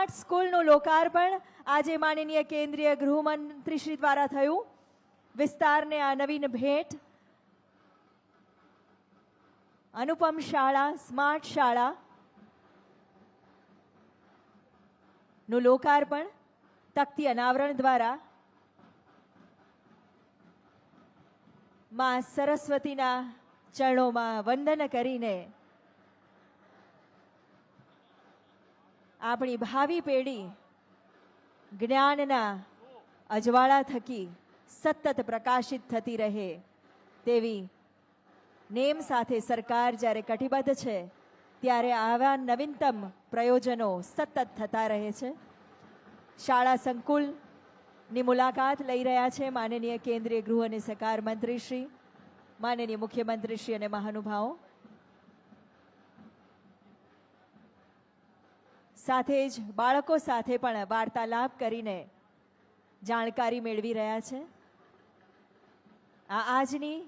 Smart સ્કૂલનું લોકાર્પણ આજે માનનીય કેન્દ્રીય ગૃહમંત્રી શ્રી દ્વારા થયું. વિસ્તારને આ નવીન ભેટ અનુપમ શાળા સ્માર્ટ શાળા નું લોકાર્પણ તકતી અનાવરણ દ્વારા માં સરસ્વતીના ચરણોમાં વંદન કરીને આપણી ભાવિ પેઢી જ્ઞાનના અજવાળા થકી સતત પ્રકાશિત થતી રહે તેવી નેમ સાથે સરકાર જ્યારે કટિબદ્ધ છે ત્યારે આવા નવીનતમ પ્રયોજનો સતત થતા રહે છે. શાળા સંકુલની મુલાકાત લઈ રહ્યા છે માનનીય કેન્દ્રીય ગૃહ અને સહકાર મંત્રી શ્રી, માનનીય મુખ્યમંત્રી શ્રી અને મહાનુભાવો. સાથે જ બાળકો સાથે પણ વાર્તાલાપ કરીને જાણકારી મેળવી રહ્યા છે. આ આજની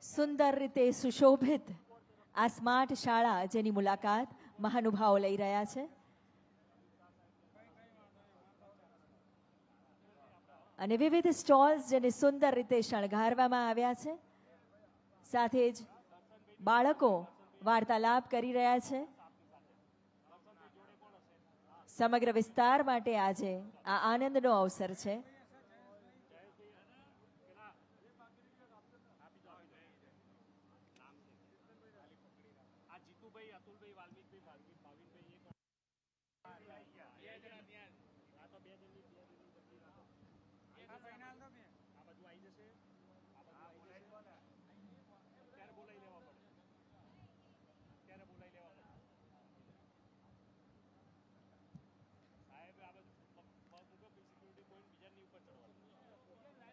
સુંદર રીતે સુશોભિત આ સ્માર્ટ શાળા જેની મુલાકાત મહાનુભાવો લઈ રહ્યા છે અને વિવિધ સ્ટોલ્સ જેને સુંદર રીતે શણગારવામાં આવ્યા છે. સાથે જ બાળકો વાર્તાલાપ કરી રહ્યા છે. સમગ્ર વિસ્તાર માટે આજે આ આનંદનો અવસર છે.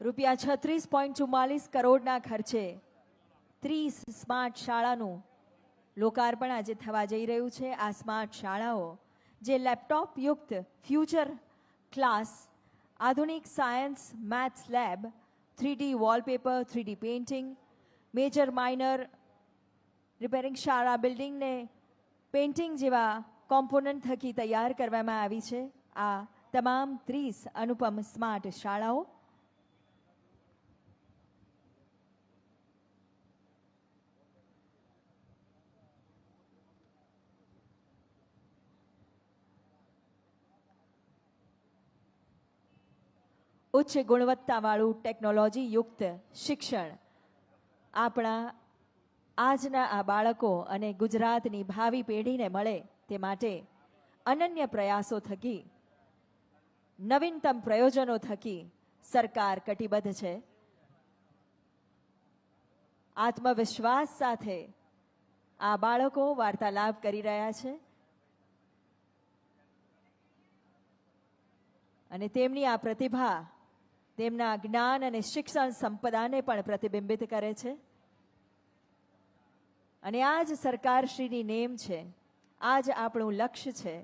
રૂપિયા 36.44 કરોડના ખર્ચે 30 સ્માર્ટ શાળાનું લોકાર્પણ આજે થવા જઈ રહ્યું છે. આ સ્માર્ટ શાળાઓ જે લેપટોપ યુક્ત ફ્યુચર ક્લાસ, આધુનિક science maths lab, 3D wallpaper, 3D painting, major minor repairing શાળા બિલ્ડિંગને પેઇન્ટિંગ જેવા કોમ્પોનન્ટ થકી તૈયાર કરવામાં આવી છે. આ તમામ 30 અનુપમ સ્માર્ટ શાળાઓ ઉચ્ચ ગુણવત્તાવાળું ટેકનોલોજી યુક્ત શિક્ષણ આપણા આજના આ બાળકો અને ગુજરાતની ભાવિ પેઢીને મળે તે માટે અનન્ય પ્રયાસો થકી નવીનતમ પ્રયોજનો થકી સરકાર કટિબદ્ધ છે. આત્મવિશ્વાસ સાથે આ બાળકો વાર્તાલાપ કરી રહ્યા છે અને તેમની આ પ્રતિભા તેમના જ્ઞાન અને શિક્ષણ સંપદાને પણ પ્રતિબિંબિત કરે છે. અને આ જ સરકારશ્રીની નેમ છે, આ જ આપણું લક્ષ્ય છે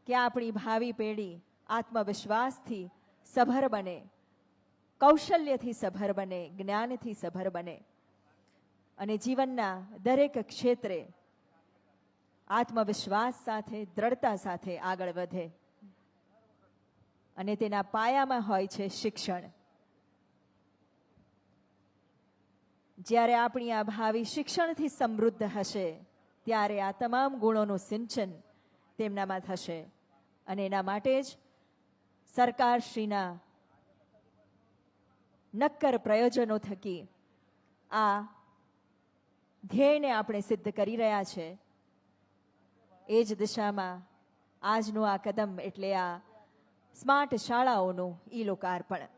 કે આપણી ભાવિ પેઢી આત્મવિશ્વાસથી સભર બને, કૌશલ્યથી સભર બને, જ્ઞાનથી સભર બને અને જીવનના દરેક ક્ષેત્રે આત્મવિશ્વાસ સાથે, દ્રઢતા સાથે આગળ વધે. અને તેના પાયામાં હોય છે શિક્ષણ. જ્યારે આપણી આ ભાવિ શિક્ષણથી સમૃદ્ધ હશે ત્યારે આ તમામ ગુણોનું સિંચન તેમનામાં થશે અને એના માટે જ સરકારશ્રીના નક્કર પ્રયોજનો થકી આ ધ્યેયને આપણે સિદ્ધ કરી રહ્યા છે. એ જ દિશામાં આજનું આ કદમ એટલે આ સ્માર્ટ શાળાઓનું ઈ લોકાર્પણ.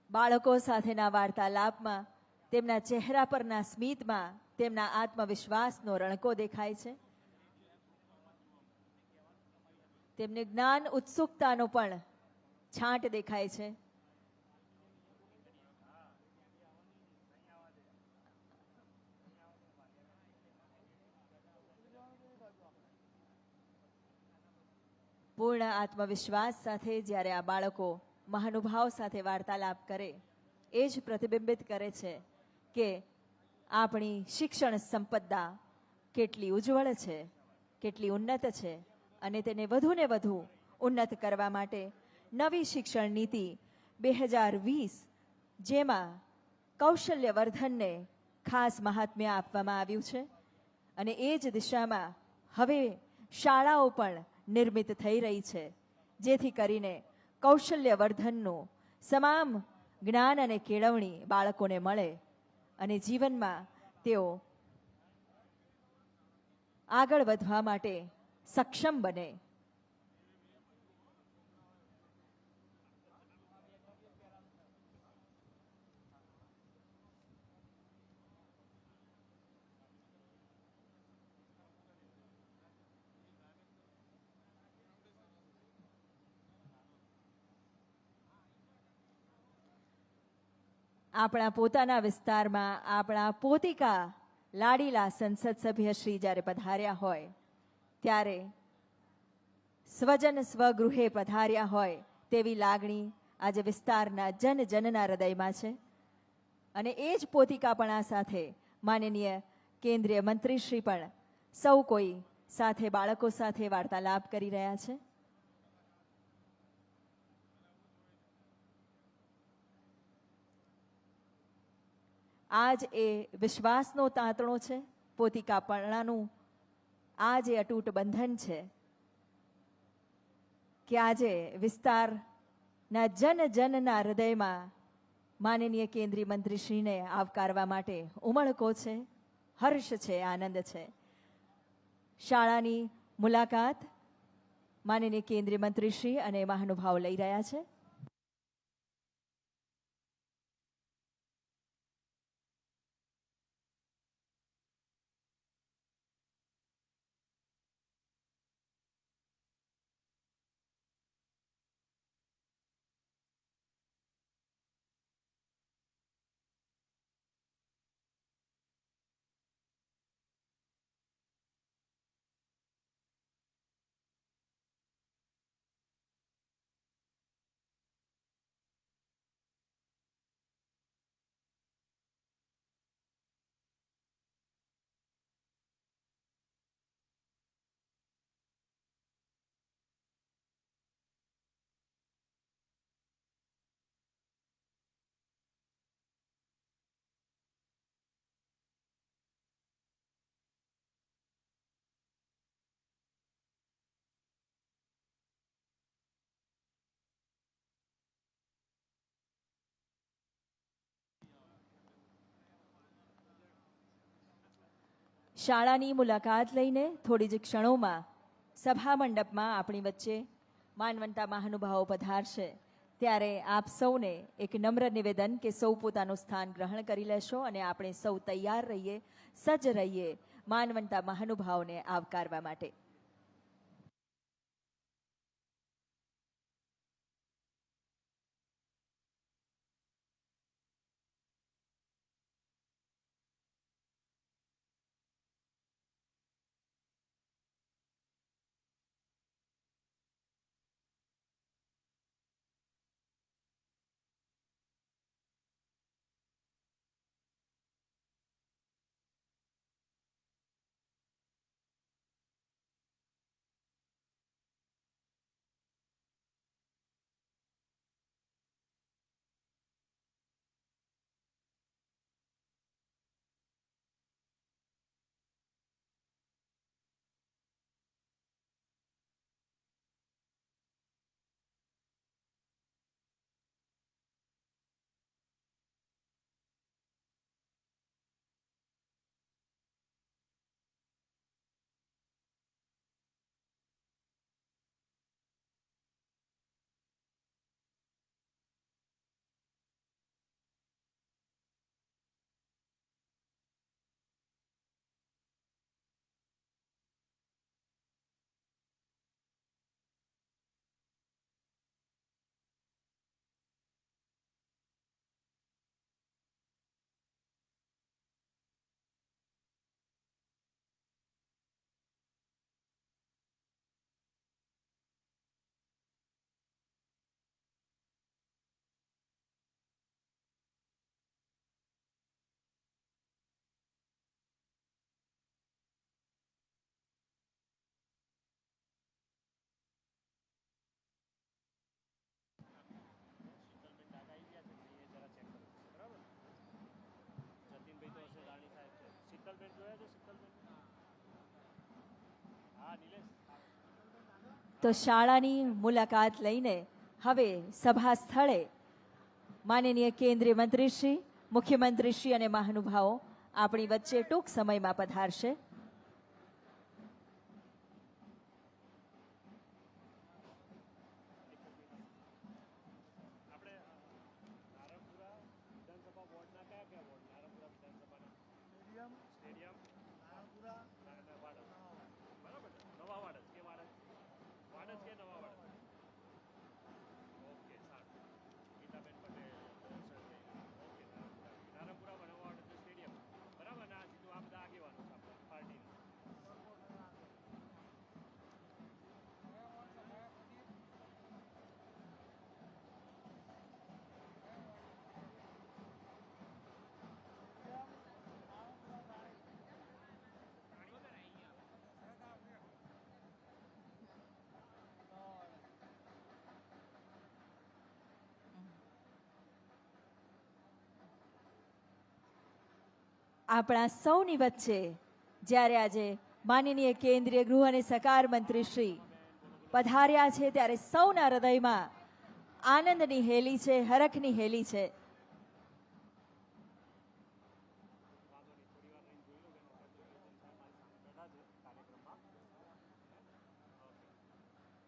બાળકો સાથેના વાર્તાલાપમાં તેમના ચહેરા પરના સ્મિતમાં તેમના આત્મવિશ્વાસનો રણકો દેખાય છે. તેમને જ્ઞાન ઉત્સુકતાનો પણ છાંટ દેખાય છે. પૂર્ણ આત્મવિશ્વાસ સાથે જ્યારે આ બાળકો મહાનુભાવ સાથે વાર્તાલાપ કરે, એ જ પ્રતિબિંબિત કરે છે કે આપણી શિક્ષણ સંપદા કેટલી ઉજ્જવળ છે, કેટલી ઉન્નત છે, અને તેને વધુને વધુ ઉન્નત કરવા માટે નવી શિક્ષણ નીતિ 2020, જેમાં કૌશલ્યવર્ધનને ખાસ મહાત્મ્ય આપવામાં આવ્યું છે, અને એ જ દિશામાં હવે શાળાઓ પણ નિર્મિત થઈ રહી છે, જેથી કરીને કૌશલ્યવર્ધનનું તમામ જ્ઞાન અને કેળવણી બાળકોને મળે અને જીવનમાં તેઓ આગળ વધવા માટે સક્ષમ બને. આપણા પોતાના વિસ્તારમાં આપણા પોતિકા લાડીલા સંસદ સભ્ય શ્રી જ્યારે પધાર્યા હોય, ત્યારે સ્વજન સ્વગૃહે પધાર્યા હોય તેવી લાગણી આજે વિસ્તારના જન જનના હૃદયમાં છે. અને એ જ પોતિકાપણા સાથે માનનીય કેન્દ્રીય મંત્રીશ્રી પણ સૌ કોઈ સાથે બાળકો સાથે વાર્તાલાપ કરી રહ્યા છે. આજ એ વિશ્વાસનો તાંતણો છે, પોતિકાપણાનું આ જે અતૂટ બંધન છે કે આજે વિસ્તારના જન જનના હૃદયમાં માનનીય કેન્દ્રીય મંત્રીશ્રીને આવકારવા માટે ઉમળકો છે, હર્ષ છે, આનંદ છે. શાળાની મુલાકાત માનનીય કેન્દ્રીય મંત્રીશ્રી અને મહાનુભાવ લઈ રહ્યા છે. શાળાની મુલાકાત લઈને થોડી જ ક્ષણોમાં સભા મંડપમાં આપણી વચ્ચે માનવંતા મહાનુભાવો પધારશે, ત્યારે આપ સૌને એક નમ્ર નિવેદન કે સૌ પોતાનું સ્થાન ગ્રહણ કરી લેશો અને આપણે સૌ તૈયાર રહીએ, સજ્જ રહીએ માનવંતા મહાનુભાવોને આવકારવા માટે. તો શાળાની મુલાકાત લઈને હવે સભા સ્થળે માનનીય કેન્દ્રીય મંત્રીશ્રી, મુખ્યમંત્રીશ્રી અને મહાનુભાવો આપણી વચ્ચે ટૂંક સમયમાં પધારશે. આપણા સૌની વચ્ચે જ્યારે આજે માનનીય કેન્દ્રીય ગૃહ અને સહકાર મંત્રી શ્રી પધાર્યા છે ત્યારે સૌના હૃદયમાં આનંદની હેલી છે, હરખની હેલી છે.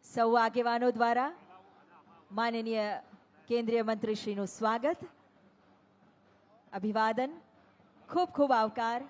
સૌ આગેવાનો દ્વારા માનનીય કેન્દ્રીય મંત્રીશ્રીનું સ્વાગત, અભિવાદન, ખૂબ ખૂબ આવકાર.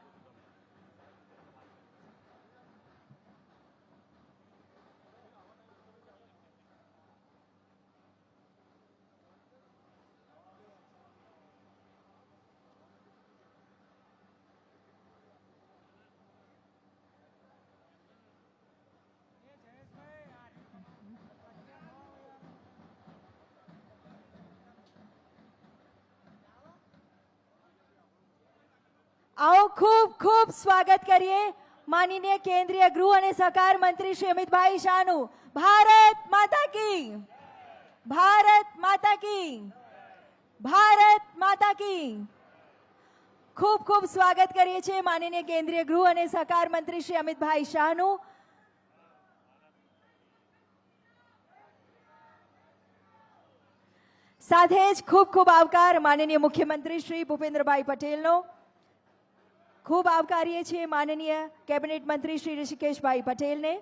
आओ खूब खूब स्वागत करिए माननीय केंद्रीय गृह और सहकार मंत्री श्री अमित भाई शाहनु. भारत माता की, भारत माता की, भारत माता की. खूब खूब स्वागत करिए छे माननीय केंद्रीय गृह और सहकार मंत्री श्री अमित भाई शाहनु. साथे ज खूब खूब आवकार माननीय मुख्यमंत्री श्री भूपेन्द्र भाई पटेल नो. खूब आवकारीए छे माननीय कैबिनेट मंत्री श्री ऋषिकेश भाई पटेल ने,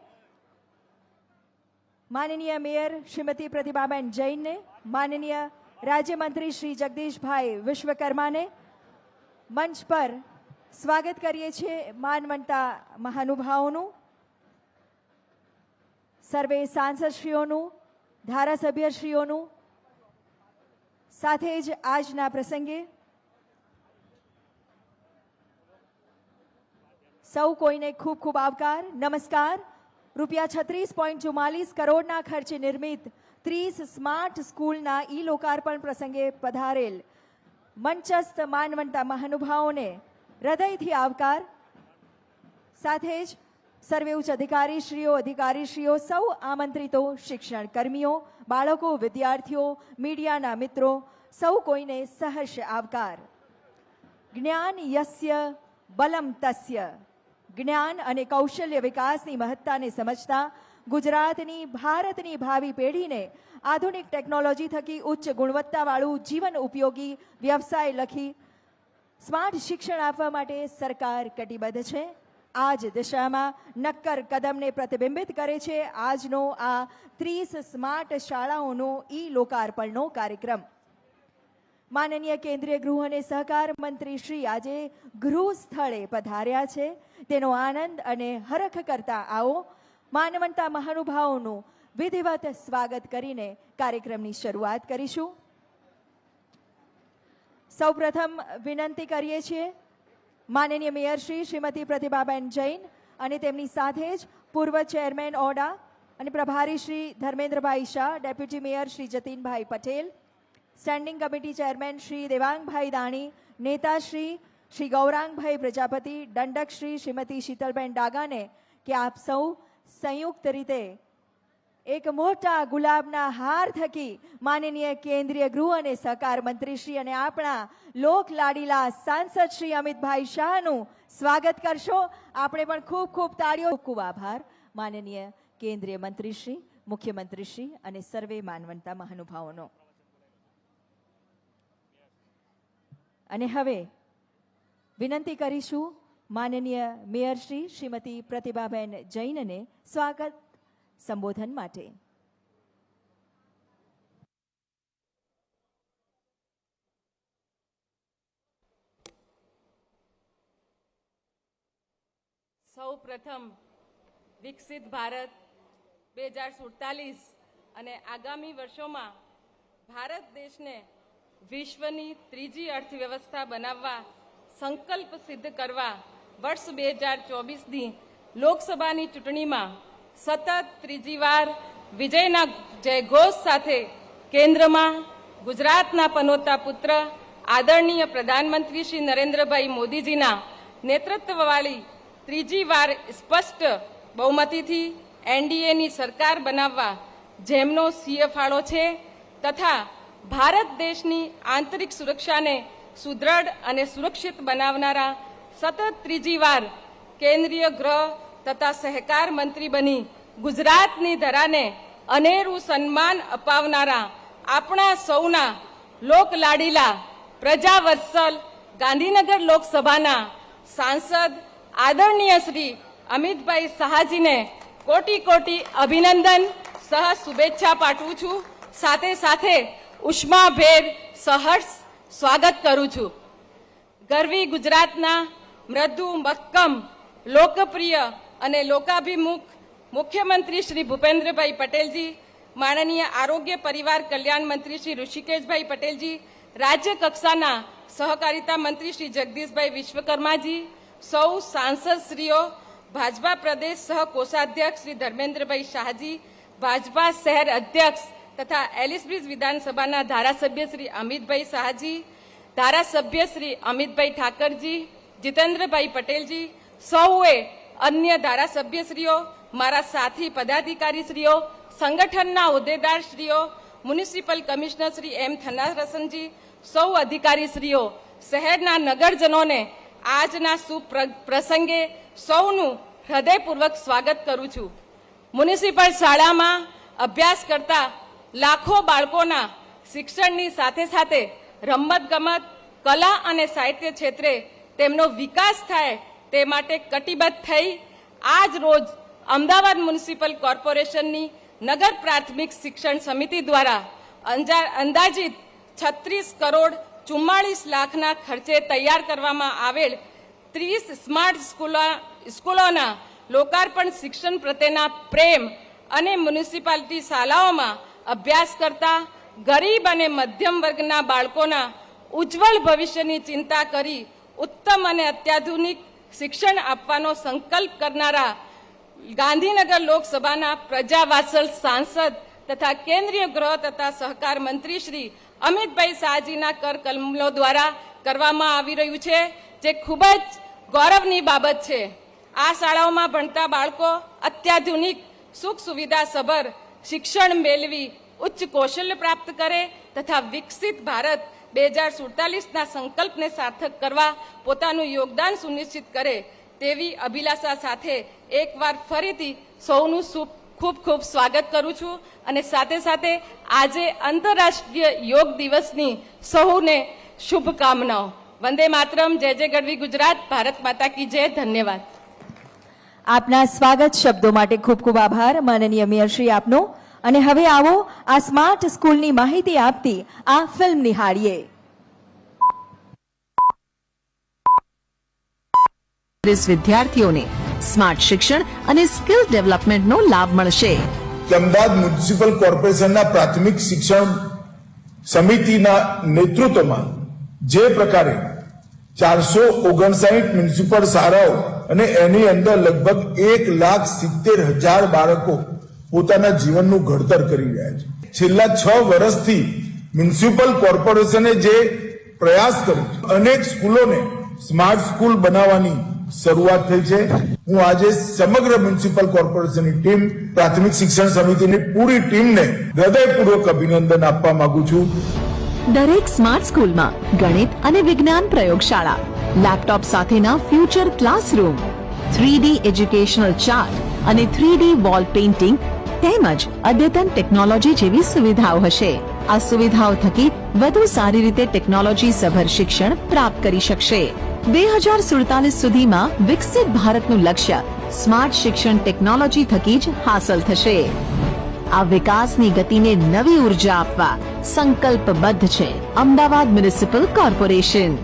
माननीय मेयर श्रीमती प्रतिभाबेन जैन ने, माननीय राज्य मंत्री श्री जगदीश भाई विश्वकर्मा ने. मंच पर स्वागत करिए छे मानवंता महानुभावों, सर्वे सांसदश्रीओनुं, धारासभ्यश्रीओनुं. साथे ज आजना प्रसंगे सौ कोईने खूब खूब आवकार, नमस्कार. રૂપિયા 36.44 કરોડના ખર્ચે નિર્મિત 30 સ્માર્ટ સ્કૂલના ઈ લોકાર્પણ પ્રસંગે પધારેલ મંચસ્થ માનવંતા મહાનુભાવોને હૃદયથી આવકાર. સાથે જ સર્વે ઉચ્ચ અધિકારીશ્રીઓ, સૌ આમંત્રિતો, શિક્ષણ કર્મીઓ, બાળકો, વિદ્યાર્થીઓ, મીડિયાના મિત્રો, સૌ કોઈને સહર્ષ આવકાર. જ્ઞાન યસ્ય બલમ તસ્ય. જ્ઞાન અને કૌશલ્ય વિકાસની મહત્તાને સમજતા ગુજરાતની, ભારતની ભાવિ પેઢીને આધુનિક ટેકનોલોજી થકી ઉચ્ચ ગુણવત્તાવાળું જીવન ઉપયોગી વ્યવસાય લખી સ્માર્ટ શિક્ષણ આપવા માટે સરકાર કટિબદ્ધ છે. આ જ દિશામાં નક્કર કદમને પ્રતિબિંબિત કરે છે આજનો આ 30 સ્માર્ટ શાળાઓનો ઈ લોકાર્પણનો કાર્યક્રમ. માનનીય કેન્દ્રીય ગૃહ અને સહકાર મંત્રી શ્રી આજે ગૃહ સ્થળે પધાર્યા છે તેનો આનંદ અને હરખ કરતા આવો માનવંતા મહાનુભાવોનું વિધિવત સ્વાગત કરીને કાર્યક્રમની શરૂઆત કરીશું. સૌપ્રથમ વિનંતી કરીએ છીએ માનનીય મેયર શ્રી શ્રીમતી પ્રતિભાબેન જૈન અને તેમની સાથે જ પૂર્વ ચેરમેન ઓડા અને પ્રભારી Shri Dharmendrabhai Shah, deputy mayor Shri Jatinbhai Patel, standing committee chairman Shri Devangbhai Dani, નેતાશ્રી શ્રી ગૌરાંગભાઈ પ્રજાપતિ, દંડક શ્રી શ્રીમતી શીતલબેન ડાગાને કે આપ સૌ સંયુક્ત રીતે એક મોટા ગુલાબના હાર થકી માનનીય કેન્દ્રીય ગૃહ અને સહકાર મંત્રી શ્રી અને આપણા લોક લાડીલા સાંસદ શ્રી અમિતભાઈ શાહનું સ્વાગત કરશો. આપણે પણ ખૂબ ખૂબ તાળીઓ. ખૂબ આભાર માનનીય કેન્દ્રીય મંત્રી શ્રી મુખ્યમંત્રીશ્રી અને સર્વે માનવંતા મહાનુભાવોનો. અને હવે વિનંતી કરીશું માનનીય મેયર શ્રીમતી પ્રતિભાબેન જૈનને સ્વાગત સંબોધન માટે. સૌ પ્રથમ વિકસિત ભારત 2047 અને આગામી વર્ષોમાં ભારત દેશને વિશ્વની ત્રીજી અર્થવ્યવસ્થા બનાવવા સંકલ્પ સિદ્ધ કરવા વર્ષ 2024ની લોકસભાની ચૂંટણીમાં સતત ત્રીજી વાર વિજયના જયઘોષ સાથે કેન્દ્રમાં ગુજરાતના પનોતા પુત્ર આદરણીય પ્રધાનમંત્રી શ્રી નરેન્દ્રભાઈ મોદીજીના નેતૃત્વવાળી ત્રીજી વાર સ્પષ્ટ બહુમતીથી એનડીએની સરકાર બનાવવા જેમનો સિંહ ફાળો છે તથા ભારત દેશની આંતરિક સુરક્ષાને સુદૃઢ અને સુરક્ષિત બનાવનારા સતત ત્રીજી વાર કેન્દ્રીય ગૃહ તથા સહકાર મંત્રી બની ગુજરાતની ધરાને અનેરું સન્માન અપાવનારા આપણા સૌના લોકલાડીલા પ્રજાવત્સલ ગાંધીનગર લોકસભાના સાંસદ આદરણીય શ્રી અમિતભાઈ શાહજીને કોટી કોટી અભિનંદન સહ શુભેચ્છા પાઠવું છું. સાથે સાથે ઉષ્માભેર સહર્ષ સ્વાગત કરું છું. ગરવી ગુજરાતના મૃદુ મક્કમ લોકપ્રિય અને લોકાભિમુખ મુખ્યમંત્રી શ્રી ભૂપેન્દ્રભાઈ પટેલજી, માનનીય આરોગ્ય પરિવાર કલ્યાણ મંત્રી શ્રી ઋષિકેશભાઈ પટેલજી, રાજ્ય કક્ષાના સહકારિતા મંત્રી શ્રી જગદીશભાઈ વિશ્વકર્માજી, સૌ સાંસદશ્રીઓ, ભાજપા પ્રદેશ સહ કોષાધ્યક્ષ શ્રી ધર્મેન્દ્રભાઈ શાહજી, ભાજપા શહેર અધ્યક્ષ તથા એલિસબ્રિજ વિધાનસભાના ધારાસભ્ય શ્રી અમિતભાઈ શાહજી, ધારાસભ્ય શ્રી અમિતભાઈ ઠાકરજી, જીતેન્દ્રભાઈ પટેલજી, સૌએ અન્ય ધારાસભ્યશ્રીઓ, મારા સાથી પદાધિકારીશ્રીઓ, સંગઠનના હોદ્દેદારશ્રીઓ, મ્યુનિસિપલ કમિશનર શ્રી એમ થનારસનજી, સૌ અધિકારીશ્રીઓ, શહેરના નગરજનોને આજના શુભ પ્રસંગે સૌનું હૃદયપૂર્વક સ્વાગત કરું છું. મ્યુનિસિપલ શાળામાં અભ્યાસ કરતા લાખો બાળકોના શિક્ષણની સાથે સાથે રમતગમત, કલા અને સાહિત્ય ક્ષેત્રે તેમનો વિકાસ થાય તે માટે કટિબદ્ધ થઈ આજ રોજ અમદાવાદ મ્યુનિસિપલ કોર્પોરેશનની નગર પ્રાથમિક શિક્ષણ સમિતિ દ્વારા અંદાજિત 36 કરોડ 44 લાખના ખર્ચે તૈયાર કરવામાં આવેલ 30 સ્માર્ટ સ્કૂલોના લોકાર્પણ શિક્ષણ પ્રત્યેના પ્રેમ અને મ્યુનિસિપાલિટી શાળાઓમાં અભ્યાસ કરતા ગરીબ અને મધ્યમ વર્ગના બાળકોના ઉજ્જવળ ભવિષ્યની ચિંતા કરી ઉત્તમ અને અત્યાધુનિક શિક્ષણ આપવાનો સંકલ્પ કરનારા ગાંધીનગર લોકસભાના પ્રજાવાત્સલ સાંસદ તથા કેન્દ્રીય ગૃહ તથા સહકાર મંત્રી શ્રી અમિતભાઈ શાહજીના કરકમલો દ્વારા કરવામાં આવી રહ્યું છે, જે ખૂબ જ ગૌરવની બાબત છે. આ શાળાઓમાં ભણતા બાળકો અત્યાધુનિક સુખ સુવિધા સભર શિક્ષણ મેળવી ઉચ્ચ કૌશલ્ય પ્રાપ્ત કરે તથા વિકસિત ભારત 2047ના સંકલ્પને સાર્થક કરવા પોતાનું યોગદાન સુનિશ્ચિત કરે તેવી અભિલાષા સાથે એકવાર ફરીથી સૌનું ખૂબ ખૂબ સ્વાગત કરું છું. અને સાથે સાથે આજે આંતરરાષ્ટ્રીય યોગ દિવસની સૌને શુભકામનાઓ. વંદે માતરમ. જય જય ગઢવી ગુજરાત. ભારત માતા કી જય. ધન્યવાદ. આપના સ્વાગત શબ્દો માટે ખૂબ ખૂબ આભાર માનનીય મેયરશ્રી આપનો. અને હવે આવો આ સ્માર્ટ સ્કૂલની માહિતી આપતી આ ફિલ્મ નિહાળીએ. વિદ્યાર્થીઓને સ્માર્ટ શિક્ષણ અને સ્કિલ ડેવલપમેન્ટનો લાભ મળશે. અમદાવાદ મ્યુનિસિપલ કોર્પોરેશનના પ્રાથમિક શિક્ષણ સમિતિના નેતૃત્વમાં જે પ્રકારે 459 મ્યુનિસિપલ શાળાઓ અને એની અંદર લગભગ 1,70,000 બાળકો પોતાના જીવનનું ઘડતર કરી રહ્યા છે. છેલ્લા 6 વર્ષથી મ્યુનિસિપલ કોર્પોરેશને જે પ્રયાસ કર્યો, અનેક સ્કૂલોને સ્માર્ટ સ્કૂલ બનાવવાની શરૂઆત થઈ છે. હું આજે સમગ્ર મ્યુનિસિપલ કોર્પોરેશનની ટીમ, પ્રાથમિક શિક્ષણ સમિતિની પૂરી ટીમને હૃદયપૂર્વક અભિનંદન આપવા માંગુ છું. દરેક સ્માર્ટ સ્કૂલમાં ગણિત અને વિજ્ઞાન પ્રયોગશાળા, લેપટોપ સાથેના future classroom, 3D educational chart અને 3D વોલ પેઇન્ટિંગ તેમજ અદ્યતન ટેકનોલોજી જેવી સુવિધાઓ હશે. આ સુવિધાઓ થકી વધુ સારી રીતે ટેકનોલોજી સભર શિક્ષણ પ્રાપ્ત કરી શકશે. 2047 સુધીમાં વિકસિત ભારતનું લક્ષ્ય સ્માર્ટ શિક્ષણ ટેકનોલોજી થકી જ હાંસલ થશે. આ વિકાસની ગતિને નવી ઉર્જા આપવા સંકલ્પબદ્ધ છે અમદાવાદ મ્યુનિસિપલ કોર્પોરેશન.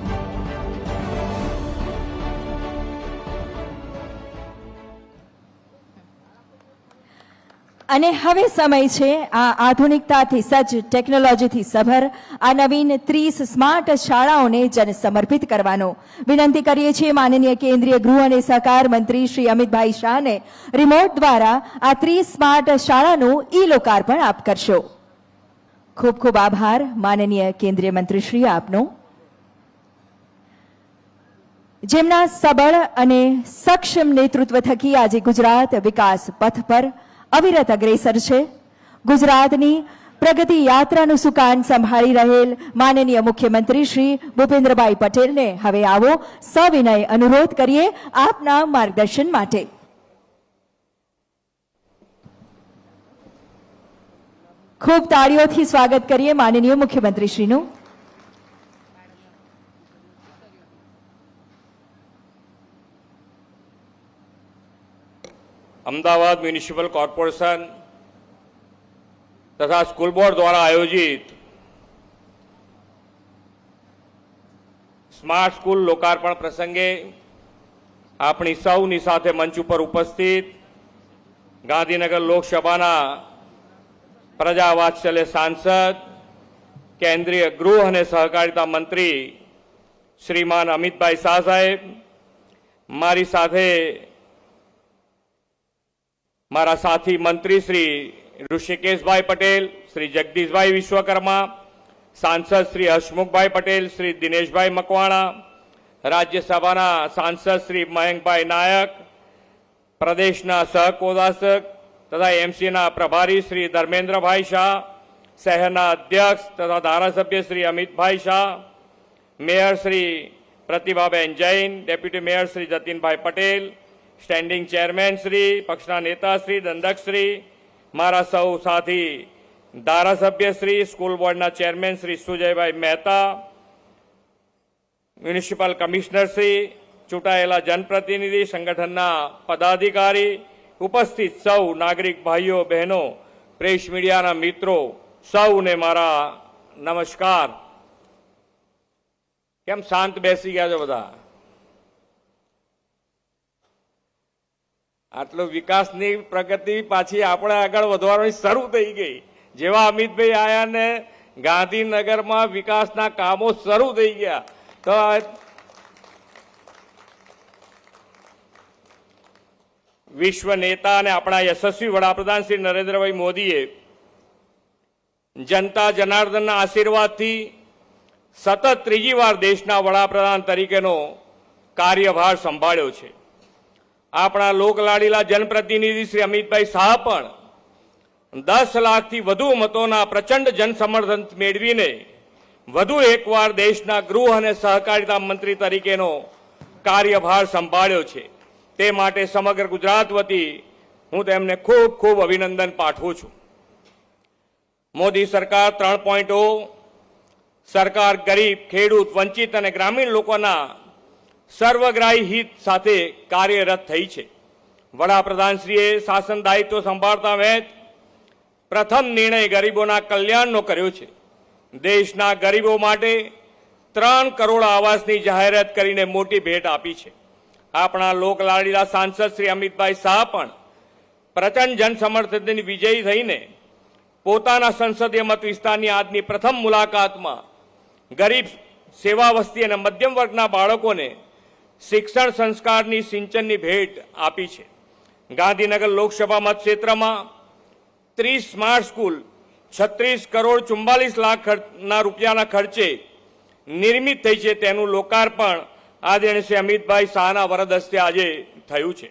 અને હવે સમય છે આ આધુનિકતાથી સજ્જ ટેકનોલોજીથી સભર આ નવીન 30 સ્માર્ટ શાળાઓને જન સમર્પિત કરવાનો. વિનંતી કરીએ છીએ માનનીય કેન્દ્રીય ગૃહ અને સહકાર મંત્રી શ્રી અમિતભાઈ શાહને રિમોટ દ્વારા આ 30 સ્માર્ટ શાળાનું ઈ લોકાર્પણ આપ કરશો. ખૂબ ખૂબ આભાર માનનીય કેન્દ્રીય મંત્રી શ્રી આપનો, જેમના સબળ અને સક્ષમ નેતૃત્વ થકી આજે ગુજરાત વિકાસ પથ પર અવિરત અગ્રેસર છે. ગુજરાતની પ્રગતિ યાત્રાનું સુકાન સંભાળી રહેલ માનનીય મુખ્યમંત્રી શ્રી ભૂપેન્દ્રભાઈ પટેલને હવે આવો સવિનય અનુરોધ કરીએ આપના માર્ગદર્શન માટે. ખૂબ તાળીઓથી સ્વાગત કરીએ માનનીય મુખ્યમંત્રી શ્રીનું. અમદાવાદ મ્યુનિસિપલ કોર્પોરેશન તથા સ્કૂલ બોર્ડ દ્વારા આયોજિત સ્માર્ટ સ્કૂલ લોકાર્પણ પ્રસંગે આપણી સૌની સાથે મંચ ઉપર ઉપસ્થિત ગાંધીનગર લોકસભાના પ્રજાવાત્સલ્ય સાંસદ, કેન્દ્રીય ગૃહ અને સહકારિતા મંત્રી શ્રીમાન અમિતભાઈ શાહ સાહેબ, મારી સાથે મારા સાથી મંત્રી શ્રી ઋષિકેશભાઈ પટેલ, શ્રી જગદીશભાઈ વિશ્વકર્મા, સાંસદ શ્રી હસમુખભાઈ પટેલ, શ્રી દિનેશભાઈ મકવાણા, રાજ્યસભાના સાંસદ શ્રી મયંકભાઈ નાયક, પ્રદેશના સહકોષાધ્યક્ષ તથા એમસીના પ્રભારી શ્રી ધર્મેન્દ્રભાઈ શાહ, શહેરના અધ્યક્ષ તથા ધારાસભ્ય Shri Amitbhai Shah, mayor Shri Pratibhaben Jain, deputy mayor Shri Jatinbhai Patel, standing chairman Shri, પક્ષના નેતા શ્રી, દંડક શ્રી, મારા સૌ સાથી ધારાસભ્ય શ્રી, સ્કૂલ બોર્ડના chairman Shri Sujaybhai Mehta, municipal commissioner Shri, ચૂંટાયેલા જનપ્રતિનિધિ, સંગઠનના પદાધિકારી, ઉપસ્થિત સૌ નાગરિક ભાઈઓ બહેનો, પ્રેસ મીડિયાના મિત્રો, સૌને મારા નમસ્કાર. કેમ શાંત બેસી ગયા છો બધા? આટલો વિકાસની પ્રગતિ પાછી આપણે આગળ વધવાની શરૂ થઈ ગઈ. જેવા અમિતભાઈ આયા ને ગાંધીનગરમાં વિકાસના કામો શરૂ થઈ ગયા. તો વિશ્વ નેતા અને આપણા યશસ્વી વડાપ્રધાન શ્રી નરેન્દ્રભાઈ મોદીએ જનતા જનાર્દનના આશીર્વાદથી સતત ત્રીજી વાર દેશના વડાપ્રધાન તરીકેનો કાર્યભાર સંભાળ્યો છે. આપણા લોકલાડીલા જનપ્રતિનિધિ શ્રી અમિતભાઈ શાહ પણ 10 લાખથી વધુ મતોના પ્રચંડ જનસમર્થન મેળવીને વધુ એકવાર દેશના ગૃહ અને સહકારિતા મંત્રી તરીકેનો કાર્યભાર સંભાળ્યો છે. તે માટે સમગ્ર ગુજરાત વતી હું તેમને ખૂબ ખૂબ અભિનંદન પાઠવું છું. મોદી સરકાર 3.0 સરકાર ગરીબ, ખેડૂત, વંચિત અને ગ્રામીણ લોકોના સર્વગ્રાહી હિત સાથે કાર્યરત થઈ છે. વડાપ્રધાનશ્રીએ શાસન દાયિત્વ સંભાળતા વેત પ્રથમ નિર્ણય ગરીબોના કલ્યાણનો કર્યો છે. દેશના ગરીબો માટે 3 કરોડ આવાસની જાહેરાત કરીને મોટી ભેટ આપી છે. આપણા લોકલાડીલા સાંસદ શ્રી અમિતભાઈ શાહ પણ પ્રચંડ જનસમર્થનથી વિજયી થઈને પોતાના સંસદીય મત વિસ્તારની આજની પ્રથમ મુલાકાતમાં ગરીબ, સેવા વસ્તી અને મધ્યમ વર્ગના બાળકોને શિક્ષણ સંસ્કારની સિંચનની ભેટ આપી છે. ગાંધીનગર લોકસભા મતક્ષેત્રમાં 30 સ્માર્ટ સ્કૂલ 36 કરોડ 44 લાખના રૂપિયાના ખર્ચે નિર્મિત થઈ છે. તેનું લોકાર્પણ આદરણીય શ્રી અમિતભાઈ શાહના વરદ હસ્તે આજે થયું છે.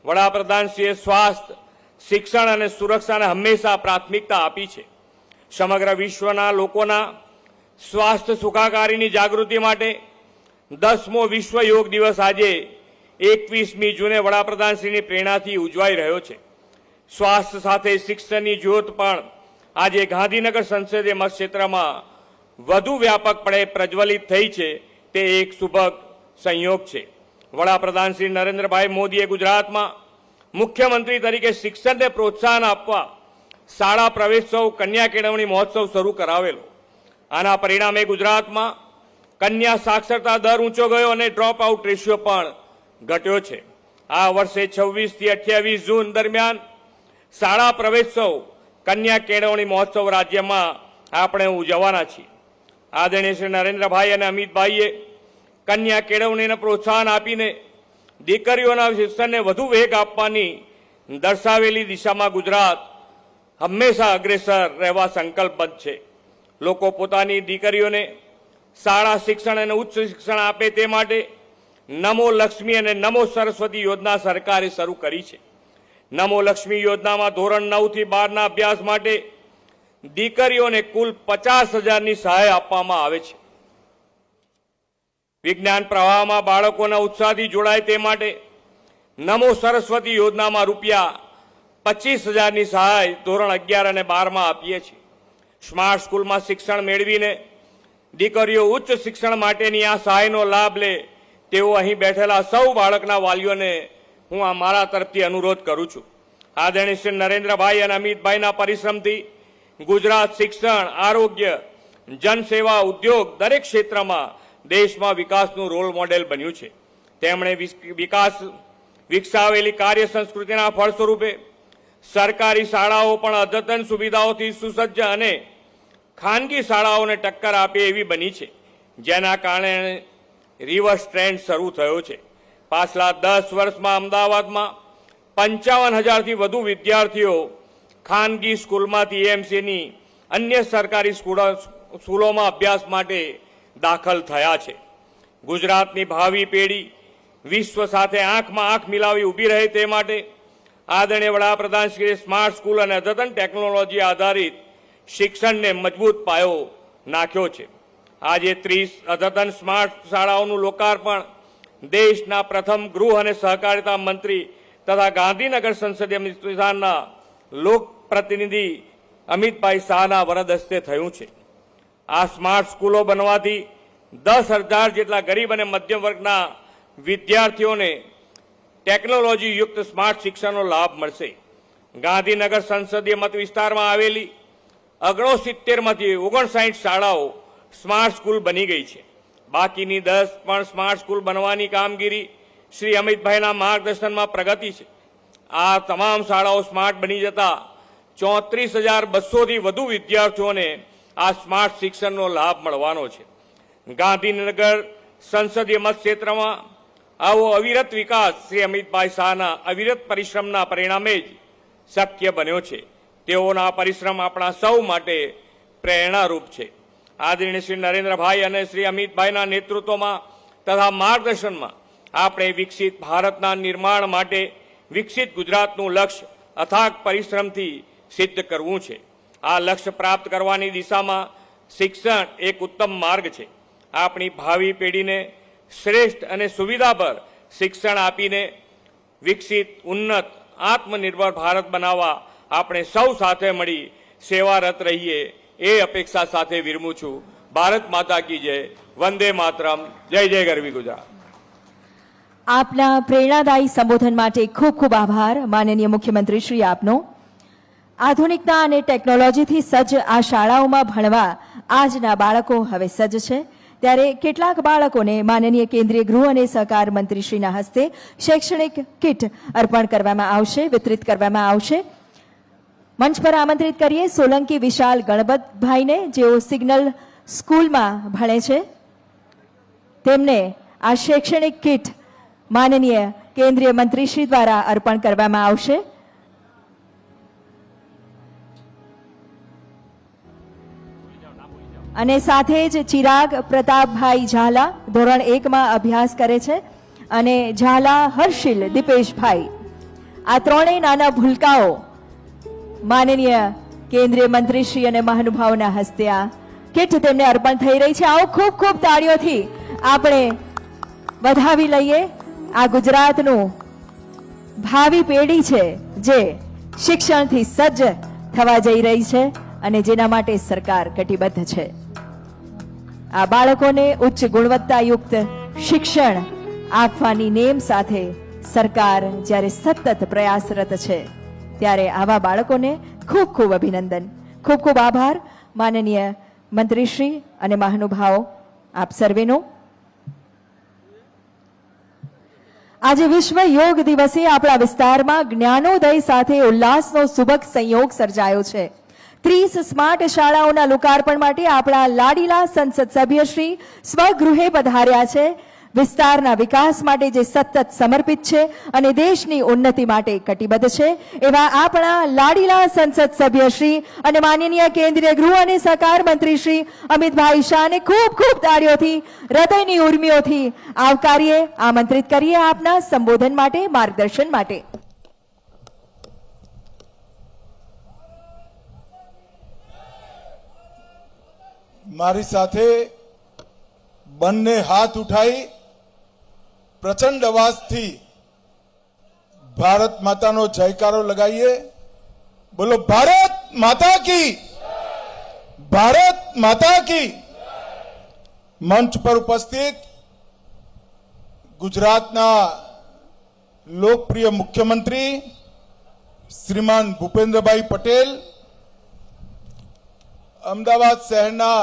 વડાપ્રધાનશ્રીએ સ્વાસ્થ્ય, શિક્ષણ અને સુરક્ષાને હંમેશા પ્રાથમિકતા આપી છે. સમગ્ર વિશ્વના લોકોના સ્વાસ્થ્ય સુખાકારીની જાગૃતિ માટે 10મો વિશ્વ યોગ દિવસ આજે 21મી જૂને વડાપ્રધાનશ્રીની પ્રેરણાથી ઉજવાઈ રહ્યો છે. સ્વાસ્થ્ય સાથે શિક્ષણની જ્યોત પણ આજે ગાંધીનગર સંસદીય મતક્ષેત્રમાં વધુ વ્યાપકપણે પ્રજ્વલિત થઈ છે તે એક સુભગ સંયોગ છે. વડાપ્રધાન શ્રી નરેન્દ્રભાઈ મોદીએ ગુજરાતમાં મુખ્યમંત્રી તરીકે શિક્ષણને પ્રોત્સાહન આપવા શાળા પ્રવેશોત્સવ કન્યા કેળવણી મહોત્સવ શરૂ કરાવેલો. આના પરિણામે ગુજરાતમાં કન્યા સાક્ષરતા દર ઊંચો ગયો અને ડ્રોપ આઉટ રેશિયો પણ ઘટ્યો છે. આ વર્ષે 26 થી 28 જૂન દરમિયાન શાળા પ્રવેશોત્સવ કન્યા કેળવણી મહોત્સવ રાજ્યમાં આપણે ઉજવવાના છીએ. આદરણીય શ્રી નરેન્દ્રભાઈ અને અમિતભાઈએ કન્યા કેળવણીને પ્રોત્સાહન આપીને દીકરીઓના શિક્ષણને વધુ વેગ આપવાની દર્શાવેલી દિશામાં ગુજરાત હંમેશા અગ્રેસર રહેવા સંકલ્પબદ્ધ છે. લોકો પોતાની દીકરીઓને શાળા શિક્ષણ અને ઉચ્ચ શિક્ષણ આપે તે માટે નમો લક્ષ્મી અને નમો સરસ્વતી યોજના સરકારે શરૂ કરી છે. નમો લક્ષ્મી યોજનામાં ધોરણ 9 થી 12ના અભ્યાસ માટે દીકરીઓને કુલ 50,000ની સહાય આપવામાં આવે છે. વિજ્ઞાન પ્રવાહમાં બાળકોના ઉત્સાહથી જોડાય તે માટે નમો સરસ્વતી યોજનામાં રૂપિયા 25,000ની સહાય ધોરણ 11 અને 12માં આપીએ છીએ. સ્માર્ટ સ્કૂલમાં શિક્ષણ મેળવીને દીકરીઓ ઉચ્ચ શિક્ષણ માટેની આ સહાયનો લાભ લે તેઓ અહીં બેઠેલા સૌ બાળકના વાલીઓને હું આ મારા તરફથી અનુરોધ કરું છું. આદરણીય શ્રી નરેન્દ્રભાઈ અને અમિતભાઈના પરિશ્રમથી ગુજરાત શિક્ષણ, આરોગ્ય, જનસેવા, ઉદ્યોગ દરેક ક્ષેત્રમાં દેશમાં વિકાસનું રોલ મોડેલ બન્યું છે. તેમણે વિકસાવેલી કાર્ય સંસ્કૃતિના ફળ સ્વરૂપે સરકારી શાળાઓ પણ અદ્યતન સુવિધાઓથી સુસજ્જ અને ખાનગી શાળાઓને ટક્કર આપે એવી બની છે, જેના કારણે રિવર્સ ટ્રેન્ડ શરૂ થયો છે. પાછલા 10 વર્ષમાં અમદાવાદમાં 55,000થી વધુ વિદ્યાર્થીઓ ખાનગી સ્કૂલમાંથી એએમસીની અન્ય સરકારી સ્કૂલોમાં અભ્યાસ માટે દાખલ થયા છે. ગુજરાતની ભાવિ પેઢી વિશ્વ સાથે આંખમાં આંખ મિલાવી ઊભી રહે તે માટે આદરણીય વડાપ્રધાન શ્રી સ્માર્ટ સ્કૂલ અને અદ્યતન ટેકનોલોજી આધારિત શિક્ષણને મજબૂત પાયો નાખ્યો છે. આજે 30 અદ્યતન સ્માર્ટ શાળાઓનું લોકાર્પણ દેશના પ્રથમ ગૃહ અને સહકારિતા મંત્રી તથા ગાંધીનગર સંસદીય વિસ્તારના લોક પ્રતિનિધિ અમિતભાઈ શાહના વરદ હસ્તે થયું છે. આ સ્માર્ટ સ્કૂલો બનવાથી 10,000 જેટલા ગરીબ અને મધ્યમ વર્ગના વિદ્યાર્થીઓને ટેકનોલોજી યુક્ત સ્માર્ટ શિક્ષણનો લાભ મળશે. ગાંધીનગર સંસદીય મત વિસ્તારમાં આવેલી 69માંથી 59 શાળાઓ સ્માર્ટ સ્કૂલ બની ગઈ છે. બાકીની 10 પણ સ્માર્ટ સ્કૂલ બનવાની કામગીરી શ્રી અમિતભાઈના માર્ગદર્શનમાં પ્રગતિ છે. આ તમામ શાળાઓ સ્માર્ટ બની જતા 34,200થી વધુ વિદ્યાર્થીઓને આ સ્માર્ટ શિક્ષણનો લાભ મળવાનો છે. ગાંધીનગર સંસદીય મતક્ષેત્રમાં આવો અવિરત વિકાસ શ્રી અમિતભાઈ શાહના અવિરત પરિશ્રમના પરિણામે જ શક્ય બન્યો છે. તેઓના પરિશ્રમ આપણા સૌ માટે પ્રેરણારૂપ છે. આદરણીય શ્રી નરેન્દ્રભાઈ અને શ્રી અમિતભાઈના નેતૃત્વમાં તથા માર્ગદર્શનમાં આપણે વિકસિત ભારતના નિર્માણ માટે વિકસિત ગુજરાતનું લક્ષ્ય અથાગ પરિશ્રમથી સિદ્ધ કરવું છે. આ લક્ષ્ય પ્રાપ્ત કરવાની દિશામાં શિક્ષણ એક ઉત્તમ માર્ગ છે. આપણી ભાવિ પેઢીને શ્રેષ્ઠ અને સુવિધાભર શિક્ષણ આપીને વિકસિત, ઉન્નત, આત્મનિર્ભર ભારત બનાવવા આપણે સૌ સાથે મળી સેવારત રહીએ એ અપેક્ષા સાથે વિરમું છું. ભારત માતા કી જય. વંદે માતરમ. જય જય ગરવી ગુજરાત. આપના પ્રેરણાદાયી સંબોધન માટે ખૂબ ખૂબ આભાર માનનીય મુખ્યમંત્રી શ્રી આપનો. આધુનિકતા અને ટેકનોલોજીથી સજ્જ આ શાળાઓમાં ભણવા આજના બાળકો હવે સજ્જ છે. ત્યારે કેટલાક બાળકોને માનનીય કેન્દ્રીય ગૃહ અને સહકાર મંત્રીશ્રીના હસ્તે શૈક્ષણિક કિટ અર્પણ કરવામાં આવશે, વિતરિત કરવામાં આવશે. મંચ પર આમંત્રિત કરીએ સોલંકી વિશાલ ગણપતભાઈને, જેઓ સિગ્નલ સ્કૂલમાં ભણે છે. તેમને આ શૈક્ષણિક કિટ માનનીય કેન્દ્રીય મંત્રીશ્રી દ્વારા અર્પણ કરવામાં આવશે. અને સાથે જ ચિરાગ પ્રતાપભાઈ ઝાલા ધોરણ 1માં અભ્યાસ કરે છે અને ઝાલા હર્ષિલ દીપેશભાઈ, આ ત્રણેય નાના ભૂલકાઓ માનનીય કેન્દ્રીય મંત્રીશ્રી અને મહાનુભાવોના હસ્તે આ કિટ તેમને અર્પણ થઈ રહી છે. આવો ખૂબ ખૂબ તાળીઓથી આપણે વધાવી લઈએ. આ ગુજરાતનું ભાવિ પેઢી છે જે શિક્ષણથી સજ્જ થવા જઈ રહી છે અને જેના માટે સરકાર કટિબદ્ધ છે. આ બાળકોને ઉચ્ચ ગુણવત્તાયુક્ત શિક્ષણ આપવાની નેમ સાથે સરકાર જ્યારે સતત પ્રયાસરત છે ત્યારે આવા બાળકોને ખૂબ ખૂબ અભિનંદન, ખૂબ ખૂબ આભાર માનનીય મંત્રીશ્રી અને મહાનુભાવો આપ સર્વેનો. આજે વિશ્વ યોગ દિવસે આપણા વિસ્તારમાં જ્ઞાનોદય સાથે ઉલ્લાસનો સુભગ સંયોગ સર્જાયો છે. 30 સ્માર્ટ શાળાઓના લોકાર્પણ માટે આપણા લાડીલા સંસદ સભ્ય શ્રી સ્વગૃહે પધાર્યા છે. વિસ્તારના વિકાસ માટે જે સતત સમર્પિત છે અને દેશની ઉન્નતિ માટે કટિબદ્ધ છે એવા આપણા લાડીલા સંસદ સભ્ય શ્રી અને માનનીય કેન્દ્રીય ગૃહ અને સહકાર મંત્રી શ્રી અમિતભાઈ શાહને ખૂબ ખૂબ તાળીઓથી, હૃદયની ઉર્મિઓથી આવકારીએ, આમંત્રિત કરીએ આપના સંબોધન માટે, માર્ગદર્શન માટે. મારી સાથે બંને હાથ ઉઠાઈ પ્રચંડ અવાજથી ભારત માતાનો જયકારો લગાવીએ. બોલો ભારત માતા કી, ભારત માતા કી. મંચ પર ઉપસ્થિત ગુજરાતના લોકપ્રિય મુખ્યમંત્રી શ્રીમાન ભૂપેન્દ્રભાઈ પટેલ, અમદાવાદ શહેરના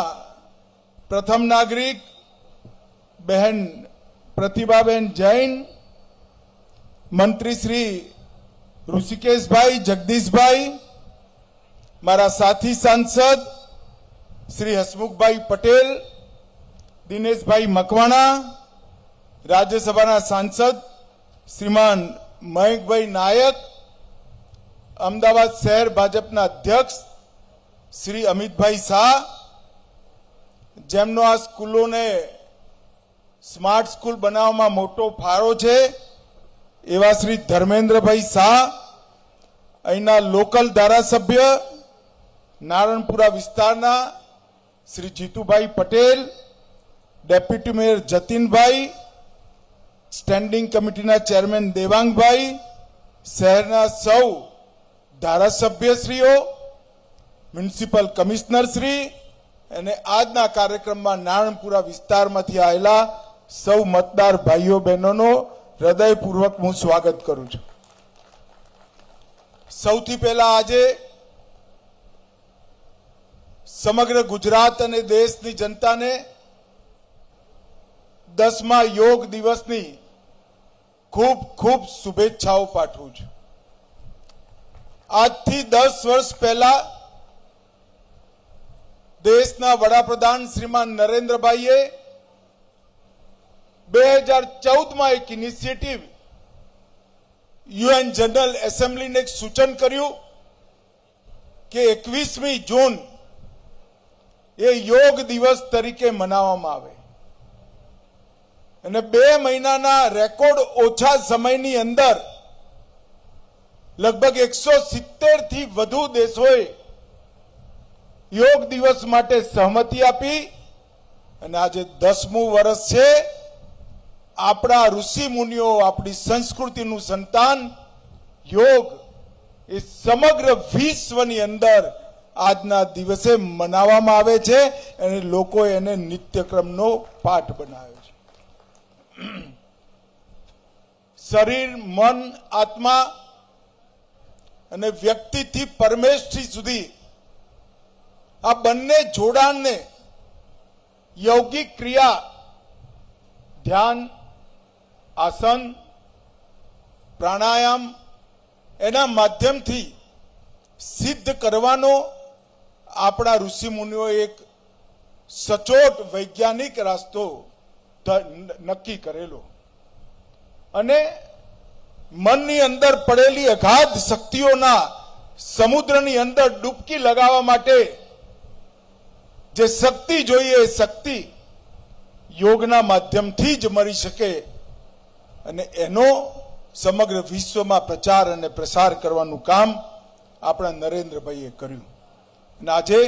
પ્રથમ નાગરિક બહેન પ્રતિભાબેન જૈન, મંત્રી શ્રી ઋષિકેશભાઈ, જગદીશભાઈ, મારા સાથી સાંસદ શ્રી હસમુખભાઈ પટેલ, દિનેશભાઈ મકવાણા, રાજ્યસભાના સાંસદ શ્રીમાન મયંકભાઈ નાયક, અમદાવાદ શહેર ભાજપના અધ્યક્ષ શ્રી અમિતભાઈ શાહ, જેમનો આ સ્કૂલોને સ્માર્ટ સ્કૂલ બનાવવામાં મોટો ફાળો છે એવા શ્રી ધર્મેન્દ્રભાઈ શાહ, અહીંના લોકલ ધારાસભ્ય નારણપુરા વિસ્તારના શ્રી જીતુભાઈ પટેલ, ડેપ્યુટી મેયર જતીનભાઈ, સ્ટેન્ડિંગ કમિટીના ચેરમેન દેવાંગભાઈ, શહેરના સૌ ધારાસભ્યશ્રીઓ, મ્યુનિસિપલ કમિશનર શ્રી અને આજના કાર્યક્રમમાં નારણપુરા વિસ્તારમાંથી આવેલા સૌ મતદાર ભાઈઓ બહેનોનો હૃદયપૂર્વક હું સ્વાગત કરું છું. સૌથી પહેલા આજે સમગ્ર ગુજરાત અને દેશની જનતાને 10મા યોગ દિવસની ખૂબ ખૂબ શુભેચ્છાઓ પાઠવું છું. આજથી 10 વર્ષ પહેલા દેશના વડાપ્રધાન શ્રીમાન નરેન્દ્રભાઈએ 2014માં એક ઇનિશિયેટિવ યુએન જનરલ એસેમ્બલીને એક સૂચન કર્યું કે 21મી જૂન એ યોગ દિવસ તરીકે મનાવવામાં આવે અને 2 મહિનાના રેકોર્ડ ઓછા સમયની અંદર લગભગ 170 થી વધુ દેશોએ યોગ દિવસ માટે સહમતિ આપી અને આજે 10મું વર્ષ છે. આપણા ઋષિ મુનિઓ, આપણી સંસ્કૃતિનું સંતાન યોગ એ સમગ્ર વિશ્વની અંદર આજના દિવસે મનાવવામાં આવે છે અને લોકો એને નિત્યક્રમનો પાઠ બનાવ્યો છે. શરીર, મન, આત્મા અને વ્યક્તિથી પરમેષ્ઠી સુધી આ બંને જોડાણને યૌગિક ક્રિયા, ધ્યાન, આસન, પ્રાણાયામ એના માધ્યમથી સિદ્ધ કરવાનો આપણા ઋષિ મુનિઓએ એક સચોટ વૈજ્ઞાનિક રસ્તો નક્કી કરેલો અને મનની અંદર પડેલી અગાધ શક્તિઓના સમુદ્રની અંદર ડૂબકી લગાવવા માટે જે શક્તિ જોઈએ એ શક્તિ યોગના માધ્યમથી જ મળી શકે અને એનો સમગ્ર વિશ્વમાં પ્રચાર અને પ્રસાર કરવાનું કામ આપણા નરેન્દ્રભાઈએ કર્યું. અને આજે